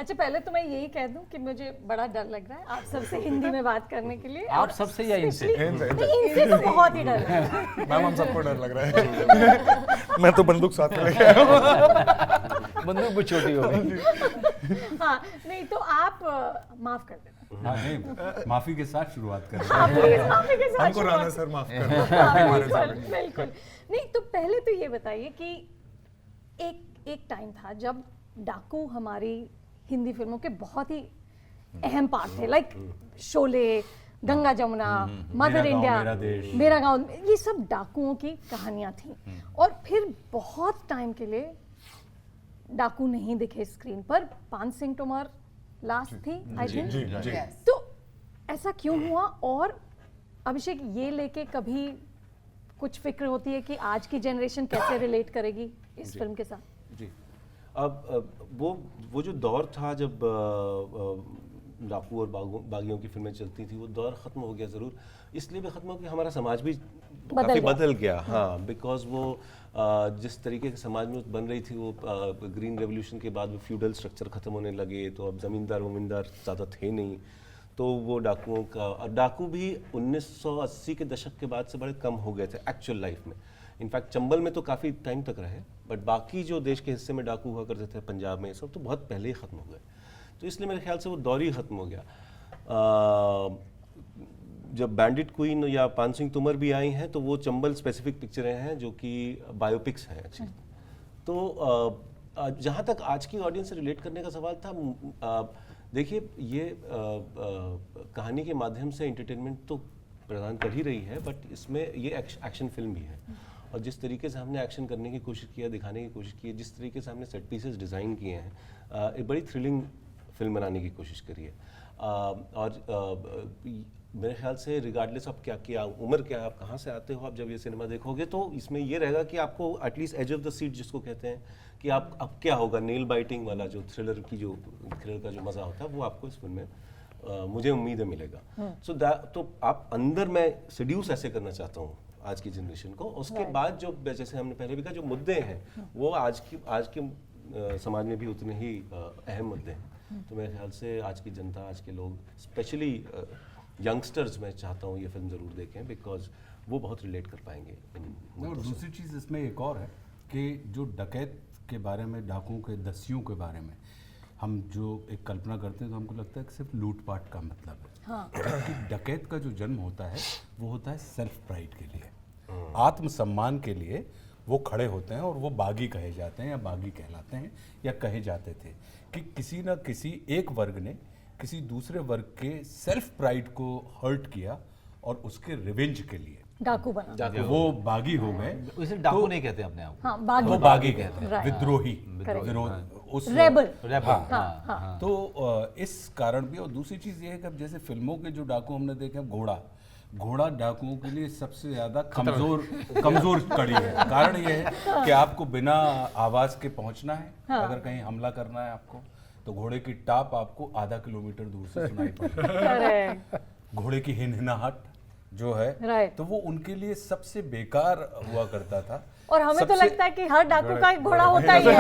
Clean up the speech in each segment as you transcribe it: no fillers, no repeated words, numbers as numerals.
अच्छा पहले तो मैं यही कह दूं कि मुझे बड़ा डर लग रहा है आप सबसे हिंदी में बात करने के लिए। आप सबसे या इनसे? इनसे तो बहुत ही डर लग रहा है। मैम हम सबको डर लग रहा है। मैं तो बंदूक साथ में लेके आया हूँ। बंदूक भी छोटी हो गई। हाँ नहीं तो आप माफ कर देना। हाँ नहीं, माफी के साथ शुरुआत करें। माफी के साथ हमको शुरुआत- राणा सर माफ कर हाँ, बिल्कुल बिल्कुल। नहीं तो पहले तो ये बताइए कि एक टाइम था जब डाकू हमारी हिंदी फिल्मों के बहुत ही अहम पार्ट थे, लाइक शोले, गंगा जमुना, मदर मेरा गाँव, इंडिया, मेरा देश। मेरा गांव, ये सब डाकुओं की कहानियां थी। और फिर बहुत टाइम के लिए डाकू नहीं दिखे स्क्रीन पर। पान सिंह तोमर लास्ट थी आई थिंक। जी जी तो ऐसा क्यों हुआ? और अभिषेक ये लेके कभी कुछ फिक्र होती है कि आज की जनरेशन कैसे रिलेट करेगी इस फिल्म के साथ? जी अब वो जो दौर था जब डाकू और बागियों की फिल्में चलती थी, वो दौर ख़त्म हो गया ज़रूर। इसलिए भी ख़त्म हो गया, हमारा समाज भी काफ़ी बदल गया। हाँ, बिकॉज वो जिस तरीके के समाज में बन रही थी, वो ग्रीन रेवोल्यूशन के बाद वो फ्यूडल स्ट्रक्चर ख़त्म होने लगे, तो अब ज़मींदार वमींदार ज़्यादा थे नहीं, तो वो डाकुओं का, और डाकू भी 1980 के दशक के बाद से बड़े कम हो गए थे एक्चुअल लाइफ में। इनफैक्ट चंबल में तो काफ़ी टाइम तक रहे, बट बाकी जो देश के हिस्से में डाकू हुआ करते थे, पंजाब में, ये सब तो बहुत पहले ही ख़त्म हो गए। तो इसलिए मेरे ख्याल से वो दौर ही ख़त्म हो गया। जब बैंडिट क्वीन या पान सिंह तोमर भी आई हैं, तो वो चंबल स्पेसिफिक पिक्चरें हैं जो कि बायोपिक्स हैं एक्चुअली। तो जहाँ तक आज की ऑडियंस से रिलेट करने का सवाल था, देखिए ये कहानी के माध्यम से एंटरटेनमेंट तो प्रदान कर ही रही है, बट इसमें ये एक्शन फिल्म भी है। और जिस तरीके से हमने एक्शन करने की कोशिश किया, दिखाने की कोशिश की है, जिस तरीके से हमने सेट पीसेस डिज़ाइन किए हैं, एक बड़ी थ्रिलिंग फिल्म बनाने की कोशिश करी है। और मेरे ख्याल से रिगार्डलेस ऑफ क्या उम्र क्या, आप कहाँ से आते हो, आप जब ये सिनेमा देखोगे तो इसमें ये रहेगा कि आपको at least edge of the seat जिसको कहते हैं, कि आप अब क्या होगा, नेल बाइटिंग वाला जो थ्रिलर का जो मज़ा होता है, वो आपको इस फिल्म में मुझे उम्मीद है मिलेगा। सो तो आप अंदर मैं सेड्यूस ऐसे करना चाहता हूँ आज की जनरेशन को। उसके बाद जो, जैसे हमने पहले भी कहा, जो मुद्दे हैं वो आज के समाज में भी उतने ही अहम मुद्दे हैं। तो मेरे ख्याल से आज की जनता, आज के लोग, स्पेशली यंगस्टर्स, मैं चाहता हूँ ये फिल्म ज़रूर देखें, बिकॉज वो बहुत रिलेट कर पाएंगे इन और दूसरी चीज़ इसमें एक और है कि जो डकैत के बारे में, डाकुओं के दस्युओं के बारे में हम जो एक कल्पना करते हैं, तो हमको लगता है कि सिर्फ लूटपाट का मतलब है। हाँ। जबकि डकैत का जो जन्म होता है वो होता है सेल्फ प्राइड के लिए, आत्मसम्मान के लिए वो खड़े होते हैं, और वो बागी कहे जाते हैं या बागी कहलाते हैं या कहे जाते थे कि किसी न किसी एक वर्ग ने किसी दूसरे वर्ग के सेल्फ प्राइड को हर्ट किया, और उसके रिवेंज के लिए डाकू बना। वो बागी हो गए। उसे डाकू नहीं कहते अपने आप को। हाँ, बागी। वो बागी कहते हैं, Right. विद्रोही, Correct. विरोध, उस रेबल। हाँ। तो इस कारण भी, और दूसरी चीज़ ये है कि अब जैसे फिल्मों के जो डाकू हमने देखे हैं, घोड़ा डाकुओं के लिए सबसे ज़्यादा कमज़ोर कड़ी है। कारण ये है कि आपको बिना आवाज़ के पहुंचना है। अगर कहीं हमला करना है आपको, तो घोड़े की टाप आपको आधा किलोमीटर दूर से सुनाई पड़ेगी। घोड़े की हिनहिनाहट जो है, Right. तो वो उनके लिए सबसे बेकार हुआ करता था। और हमें तो सबसे- लगता है कि हर डाकू का एक घोड़ा होता ही है।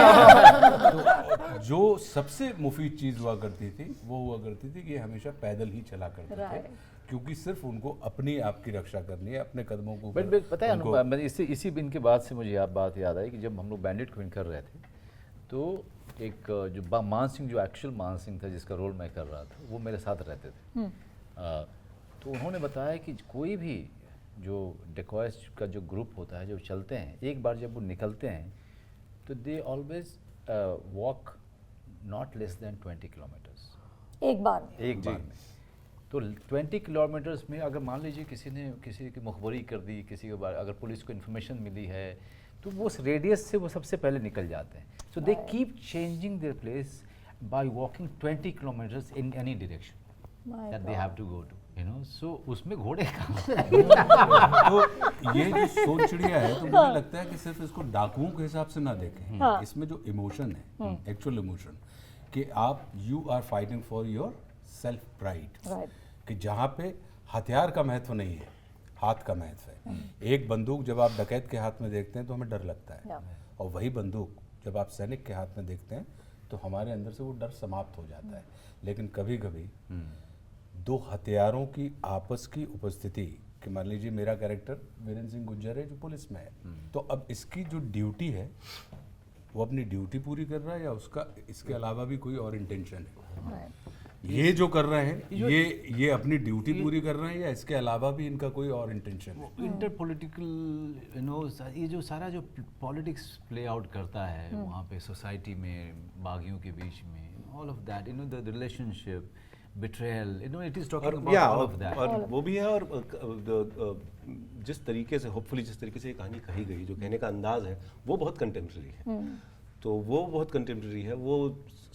तो जो सबसे मुफीद चीज़ हुआ करती थी, वो हुआ करती थी कि हमेशा पैदल ही चला करते थे, Right. क्योंकि सिर्फ उनको अपनी आप की रक्षा करनी है, अपने कदमों को बट पता है अनुभव, मैंने इसी इनके बाद से मुझे बात याद आई कि जब हम लोग बैंडिट क्वीन कर रहे थे, तो एक जो मान सिंह, जो एक्चुअल मान सिंह था जिसका रोल मैं कर रहा था, वो मेरे साथ रहते थे। तो उन्होंने बताया कि कोई भी जो डेकॉयस का जो ग्रुप होता है, जो चलते हैं, एक बार जब वो निकलते हैं तो they always walk not less than 20 kilometres एक बार में। तो 20 किलोमीटर्स में अगर मान लीजिए किसी की मुखबरी कर दी, किसी के बारे अगर पुलिस को इन्फॉर्मेशन मिली है, तो वो उस रेडियस से वो सबसे पहले निकल जाते हैं। So they keep changing their place by walking 20 kilometres in any direction that they have to go to, you know. So उसमें घोड़े का तो ये जो सोच चिड़िया है, तो मुझे लगता है कि सिर्फ इसको डाकुओं के हिसाब से ना देखें। इसमें जो इमोशन है, एक्चुअल इमोशन, कि आप you are fighting for your self pride, कि जहाँ पे हथियार का महत्व नहीं है, हाथ का महत्व है। एक बंदूक जब आप डकैत के हाथ में देखते हैं तो हमें डर लगता है, और वही बंदूक जब आप सैनिक के हाथ में देखते हैं तो हमारे अंदर से वो डर समाप्त हो जाता है। लेकिन कभी कभी दो हथियारों की आपस की उपस्थिति, कि मान लीजिए मेरा कैरेक्टर वीरेंद्र सिंह गुज्जर है जो पुलिस में है, तो अब इसकी जो ड्यूटी है वो अपनी ड्यूटी पूरी कर रहा है या उसका इसके अलावा भी कोई और इंटेंशन है? ये जो कर रहे हैं ये अपनी ड्यूटी पूरी कर रहे हैं या इसके अलावा भी इनका कोई और इंटेंशन है? इंटर पॉलिटिकल ये जो सारा जो पॉलिटिक्स प्ले आउट करता है वहाँ पे सोसाइटी में, बागियों के बीच में, all of that, the relationship, betrayal, it is talking about all of that. और वो भी है, और जिस तरीके से होपफुली जिस तरीके से ये कहानी कही गई, जो कहने का अंदाज है वो बहुत कंटेम्प्रेरी है। तो वो बहुत कंटेम्प्रेरी है। वो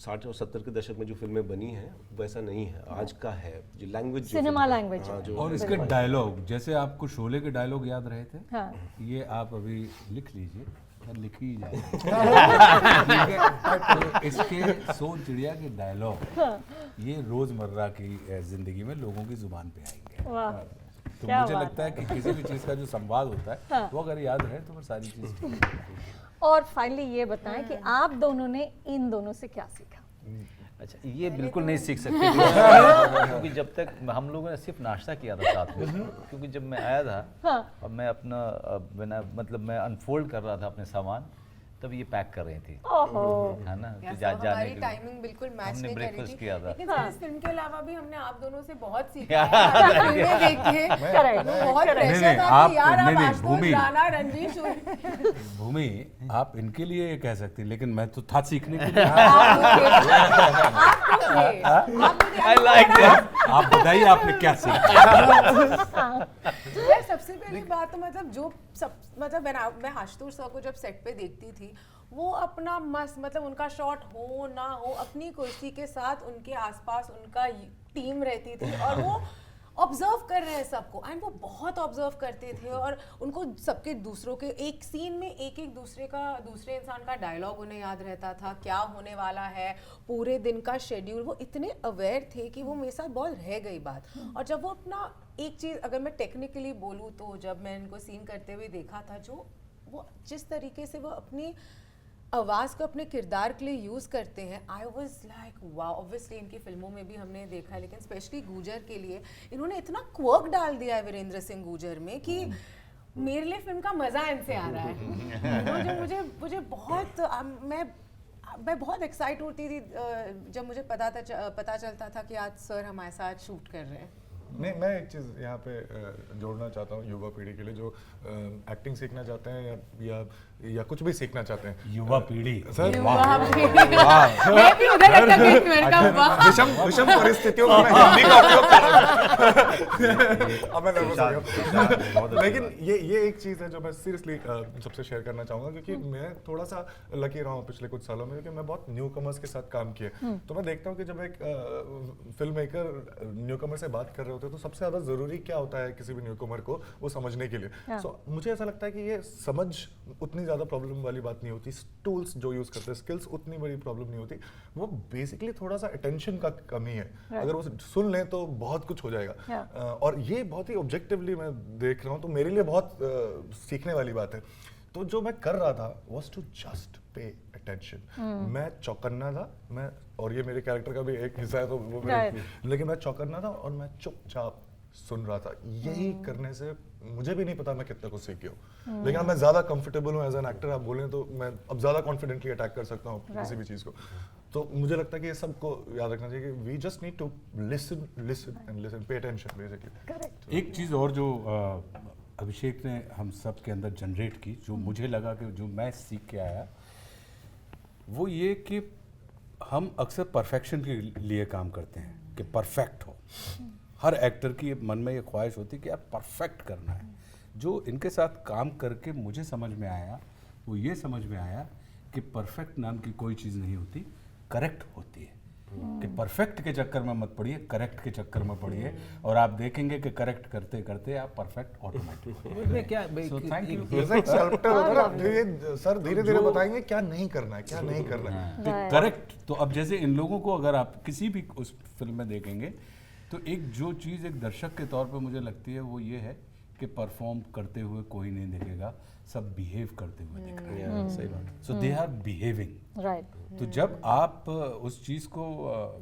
60 और 70 के दशक में जो फिल्में बनी हैं वैसा नहीं है, आज का है जो लैंग्वेज, सिनेमा लैंग्वेज। और इसके डायलॉग, जैसे आपको शोले के डायलॉग याद रहे थे, हाँ। ये आप अभी लिख लीजिए, लिख ही जाए। तो इसके सोन चिड़िया के डायलॉग ये रोजमर्रा की जिंदगी में लोगों की जुबान पे आएंगे। वाह, तो क्या मुझे बात लगता है कि किसी भी चीज़ का जो संवाद होता है वो अगर याद रहे तो वो सारी चीज़ ठीक है। और फाइनली ये बताएं कि आप दोनों ने इन दोनों से क्या सीखा? अच्छा, ये बिल्कुल नहीं सीख सकते क्योंकि जब तक हम लोगों ने सिर्फ नाश्ता किया था साथ में, क्योंकि जब मैं आया था और मैं अपना मतलब मैं अनफोल्ड कर रहा था अपने सामान, तब ये पैक कर रही थी, है ना, कि हमारी टाइमिंग बिल्कुल मैच हमने नहीं कर रही ब्रेकफास्ट थी। किया था। लेकिन सर, इस फिल्म के अलावा भी हमने आप दोनों से बहुत सीखा है। फिल्में देख के बहुत प्रेशर था कि यार अब आशुतोष राणा, रणवीर शूरी। भूमि, आप इनके लिए ये कह सकती, लेकिन मैं तो था सीखने के लिए। I like that. आप बताइए आपने क्या सीखा? सबसे पहली बात तो मतलब मैं आशुतोष सर को जब सेट पे देखती थी, वो अपना मस्त, मतलब उनका शॉट हो ना हो, अपनी कुर्सी के साथ उनके आसपास उनका टीम रहती थी और वो ऑब्जर्व कर रहे हैं सबको, एंड वो बहुत ऑब्जर्व करते थे और उनको सबके दूसरों के एक सीन में एक दूसरे इंसान का डायलॉग उन्हें याद रहता था, क्या होने वाला है, पूरे दिन का शेड्यूल, वो इतने अवेयर थे कि वो मेरे साथ बहुत रह गई बात। और जब वो अपना एक चीज़, अगर मैं टेक्निकली बोलूँ तो जब मैं इनको सीन करते हुए देखा था, जो वो जिस तरीके से वो अपनी आवाज़ को अपने किरदार के लिए यूज़ करते हैं, आई वॉज लाइक वाह। ऑब्वियसली इनकी फिल्मों में भी हमने देखा है, लेकिन स्पेशली गुजर के लिए इन्होंने इतना क्वर्क डाल दिया है वीरेंद्र सिंह गुजर में कि मेरे लिए फिल्म का मज़ा इनसे आ रहा है। मुझे बहुत मैं बहुत एक्साइट होती थी जब मुझे पता चलता था कि आज सर हमारे साथ शूट कर रहे हैं। नहीं, मैं एक चीज़ यहाँ पे जोड़ना चाहता हूँ युवा पीढ़ी के लिए जो एक्टिंग सीखना चाहते हैं या कुछ भी सीखना चाहते हैं। युवा पीढ़ी सर, विषम परिस्थितियों में मैं हिंदी का उपयोग कर रहा हूँ। अब मैं नर्वस हो गया। लेकिन ये एक चीज़ है जो मैं सीरियसली सबसे शेयर करना चाहूँगा, क्योंकि मैं थोड़ा सा लकी रहा हूँ पिछले कुछ सालों में, क्योंकि मैं बहुत न्यू कमर्स के साथ काम किया। तो मैं देखता हूँ कि जब एक फिल्म मेकर न्यू कमर से बात कर रहे होते हैं तो सबसे ज़्यादा ज़रूरी क्या होता है किसी भी न्यू कमर को वो समझने के लिए। सो मुझे ऐसा लगता है कि ये समझ उतनी ज़्यादा प्रॉब्लम वाली बात नहीं होती, टूल्स जो यूज़ करते हैं, स्किल्स उतनी बड़ी प्रॉब्लम नहीं होती, वो बेसिकली थोड़ा सा अटेंशन का कमी है। अगर वो सुन लें तो बहुत कुछ हो जाएगा। और ये बहुत ही ऑब्जेक्टिवली मैं देख रहा हूँ, तो मेरे लिए बहुत सीखने वाली बात है। तो जो मैं कर रहा था was to just pay attention। मैं चौकन्ना था, मैं, और ये मेरे कैरेक्टर का भी एक हिस्सा है, तो वो लेकिन मैं चौकन्ना था और मैं चुपचाप सुन रहा था। यही करने से मुझे भी नहीं पता मैं कितना कुछ सीख गया हूँ, लेकिन अब मैं ज़्यादा कंफर्टेबल हूँ एज एन एक्टर। आप बोलें तो मैं अब ज़्यादा कॉन्फिडेंटली अटैक कर सकता हूँ किसी भी चीज़ को। तो मुझे लगता है कि ये सबको याद रखना चाहिए कि we just need to listen and listen, pay attention basically. एक चीज़ और जो अभिषेक ने हम सब के अंदर जनरेट की, जो मुझे लगा कि जो मैं सीख के आया, वो ये कि हम अक्सर परफेक्शन के लिए काम करते हैं कि परफेक्ट हो। हर एक्टर की मन में ये ख्वाहिश होती है कि यार परफेक्ट करना है। जो इनके साथ काम करके मुझे समझ में आया, वो ये समझ में आया कि परफेक्ट नाम की कोई चीज़ नहीं होती, करेक्ट होती है। कि परफेक्ट के चक्कर में मत पड़िए, करेक्ट के चक्कर में पड़िए, और आप देखेंगे कि करेक्ट करते करते आप परफेक्ट ऑटोमेटिक। क्या थैंक यू। सर धीरे धीरे बताएंगे क्या नहीं करना है, क्या नहीं करना है। करेक्ट। तो अब जैसे इन लोगों को अगर आप किसी भी उस फिल्म में देखेंगे, तो एक जो चीज़ एक दर्शक के तौर पे मुझे लगती है वो ये है कि परफॉर्म करते हुए कोई नहीं दिखेगा, सब बिहेव करते हुए दिख रहे हैं। Yeah, सही बात। सो दे आर बिहेविंग। राइट, तो जब आप उस चीज़ को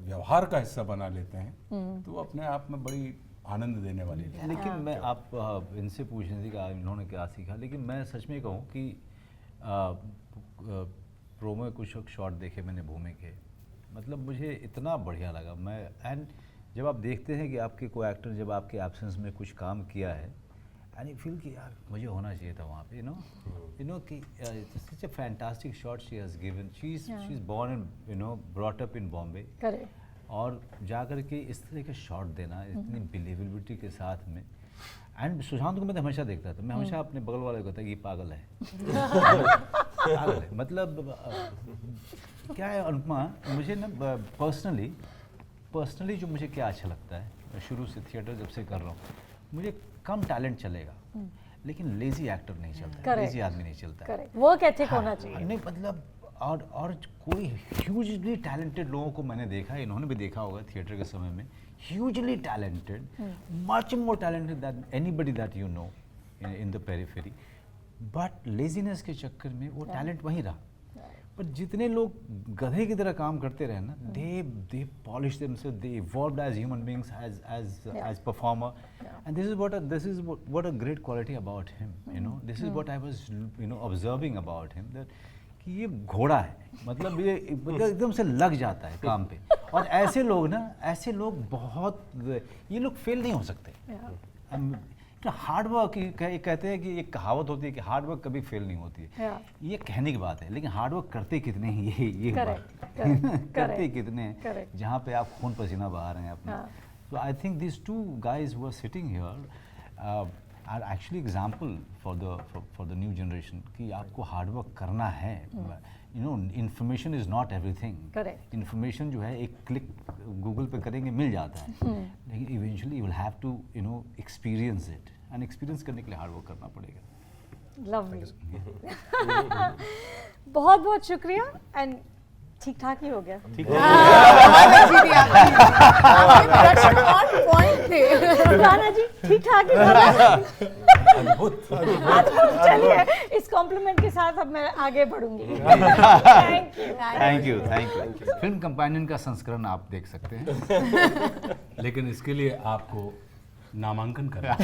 व्यवहार का हिस्सा बना लेते हैं तो वो अपने आप में बड़ी आनंद देने वाली है। लेकिन मैं आप इनसे पूछ रही थी कि इन्होंने क्या सीखा, लेकिन मैं सच में कहूँ कि प्रोमो में कुछ शॉट देखे मैंने भूमि के, मतलब मुझे इतना बढ़िया लगा। मैं एंड जब आप देखते हैं कि आपके कोई एक्टर जब आपके एब्सेंस में कुछ काम किया है एंड यू फील कि यार मुझे होना चाहिए था वहाँ पे, यू नो कि such a fantastic shot she has given. She is born and you know brought up in Bombay, correct, और जाकर के इस तरह के शॉट देना इतनी बिलीवेबिलिटी के साथ में। एंड सुशांत को मैं तो हमेशा देखता था, मैं हमेशा अपने बगल वाले को कहता ये पागल है पागल है। मतलब क्या है अनुपमा, मुझे ना पर्सनली जो मुझे क्या अच्छा लगता है, मैं शुरू से थिएटर जब से कर रहा हूँ, मुझे कम टैलेंट चलेगा लेकिन लेजी एक्टर नहीं चलता, Correct. लेजी आदमी नहीं चलता। करेक्ट, वर्क एथिक होना चाहिए। नहीं मतलब और कोई ह्यूजली टैलेंटेड लोगों को मैंने देखा है, इन्होंने भी देखा होगा थिएटर के समय में, hugely talented, much more talented than anybody that you know in the periphery, but laziness के चक्कर में वो टैलेंट वहीं रहा। पर जितने लोग गधे की तरह काम करते रहे ना, they polished themselves, they evolved as human beings, as performer, and this is what a great quality about him, you know. This is what I was observing about him, that कि ये घोड़ा है, मतलब ये एकदम से लग जाता है काम पे। और ऐसे लोग बहुत, ये लोग फेल नहीं हो सकते। हार्ड वर्क कहते हैं कि एक कहावत होती है कि हार्ड वर्क कभी फेल नहीं होती है, ये कहने की बात है, लेकिन हार्ड वर्क करते कितने हैं ये करते कितने हैं जहाँ पे आप खून पसीना बहा रहे हैं अपना। तो I think this two guys who are sitting here are actually example for the new generation कि आपको हार्ड वर्क करना है। You know, information is not everything. Information जो है एक क्लिक गूगल पे करेंगे मिल जाता है, लेकिन eventually you will have to experience it, and experience करने के लिए हार्ड वर्क करना पड़ेगा। लवली बहुत बहुत शुक्रिया, एंड ठीक ठाक ही हो गया। राणा जी ठीक ठाक ही था। चलिए इस कॉम्प्लीमेंट के साथ अब मैं आगे बढ़ूंगी। Thank you. फिल्म कंपेनियन का संस्करण आप देख सकते हैं, लेकिन इसके लिए आपको नामांकन करना